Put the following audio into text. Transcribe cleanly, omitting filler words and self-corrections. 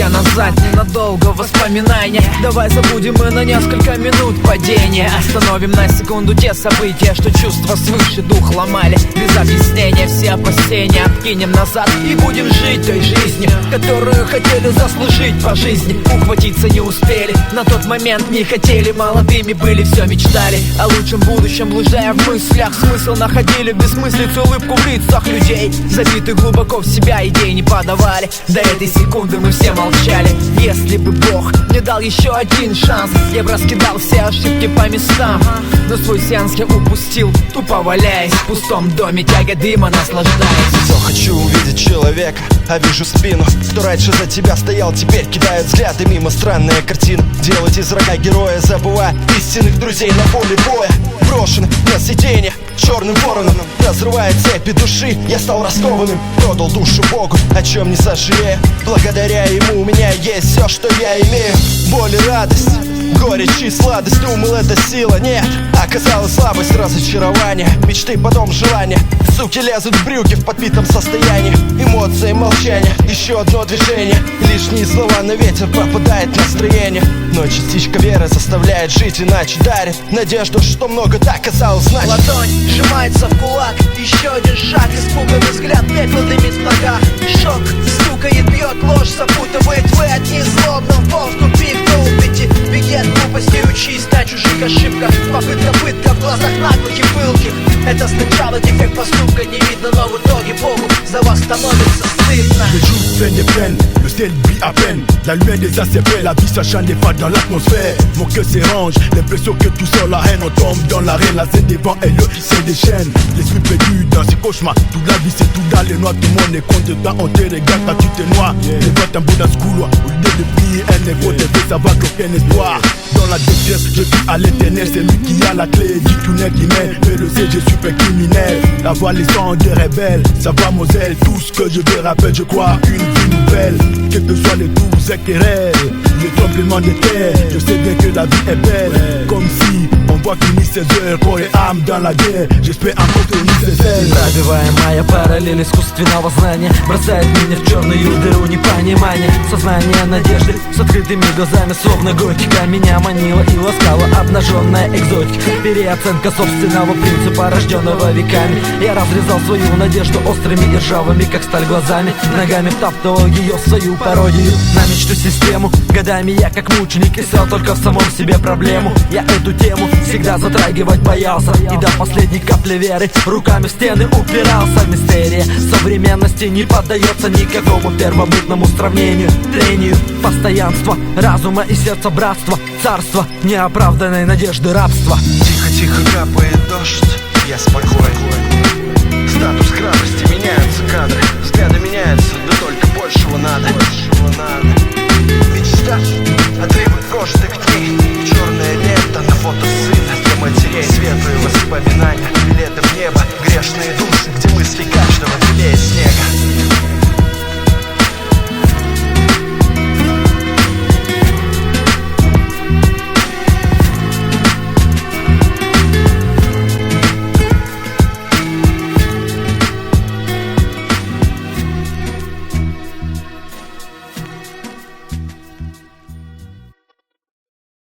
глядя назад, ненадолго воспоминания. Давай забудем мы на несколько минут падения. Остановим на секунду те события, что чувства свыше дух ломали. Без объяснения все опасения откинем назад и будем жить той жизнью, которую хотели заслужить по жизни. Ухватиться не успели, на тот момент не хотели. Молодыми были, все мечтали о лучшем будущем, блуждая в мыслях. Смысл находили в бессмыслице, улыбку в лицах людей. Забиты глубоко в себя, идей не подавали. До этой секунды мы все молчали. Если бы Бог мне дал еще один шанс, я бы раскидал все ошибки по местам. Но свой сеанс я упустил, тупо валяясь в пустом доме, тяга дыма, наслаждаясь. Все хочу увидеть человека, а вижу спину. Кто раньше за тебя стоял, теперь кидает взгляды мимо. Странная картина, делать из врага героя, забывая истинных друзей на поле боя. Брошены на сиденье черным вороном, разрывая цепи души. Я стал раскованным, продал душу Богу, о чем не сожалею. Благодаря ему у меня есть все, что я имею. Боль и радость, горечь и сладость. Думал, это сила, нет, оказалась слабость, разочарование. Мечты, потом желания. Суки лезут в брюки в подпитом состоянии. Эмоции, молчание, еще одно движение. Лишние слова на ветер, пропадает настроение. Но частичка веры заставляет жить, иначе дарит надежду, что много так казалось значит. Ладонь сжимается в кулак, еще один шаг, испуганный взгляд, пепел дымит в ногах. Шок стукает, бьет, ложь запутывает. Вы одни злобно, впал в тупик, долбите. Беги от глупости, учись на чужих ошибках. Попытка пытка в глазах наглых и пылких. Это сначала дефект поступка, не видно, но в итоге Богу за вас становится стыдно. Les jours pleins de peine, le ciel brille à peine. La lumière des ACP, la vie s'acharne des fois dans l'atmosphère. Mon cœur s'érange, l'impression que tout seul la haine. On tombe dans l'arène, la scène devant et le c'est des chaînes. L'esprit perdu dans ces cauchemars. Toute la vie c'est tout dans les noix, tout le monde est content. On te regarde quand tu te noies. Les voix un bout dans ce couloir. Au lieu de prier, un égo te fait savoir qu'aucun espoir. Dans la détresse, je vis à l'éternel. C'est lui qui a la clé du tunnel qui mène. Mais le sait, je suis super criminel. La voix, les sons des rebelles. Ça va, Moselle, tout ce que je veux rappelle. Je crois une vie nouvelle. Quels que soient les doux éclairages, le tremblement de terre. Je sais bien que la vie est belle. Comme si on voit finir ses heures, corps et âme dans la guerre. J'espère encore tenir ses ailes. Пробиваемая параллель искусственного знания бросает меня в черную дыру непонимания. Сознание надежды с открытыми глазами, словно готика. Меня манила и ласкала обнаженная экзотика. Переоценка собственного принципа, рожденного веками. Я разрезал свою надежду острыми и ржавыми, как сталь, глазами. Ногами втаптывал ее в свою пародию на мечту систему. Годами я как мученик искал только в самом себе проблему. Я эту тему всегда затрагивать боялся, и до последней капли веры руками в стены упирался. Мистерия современности не поддается никакому первобытному сравнению, трению, постоянство разума и сердца, братства, царство неоправданной надежды, рабства. Тихо-тихо капает дождь, я спокоен. Статус храбрости, меняются кадры. Взгляды меняются, да только большего надо. Мечта отрывает прожитых дней. Черная лента на фото сына для матерей. Светлые воспоминания, билеты в небо, грешные души.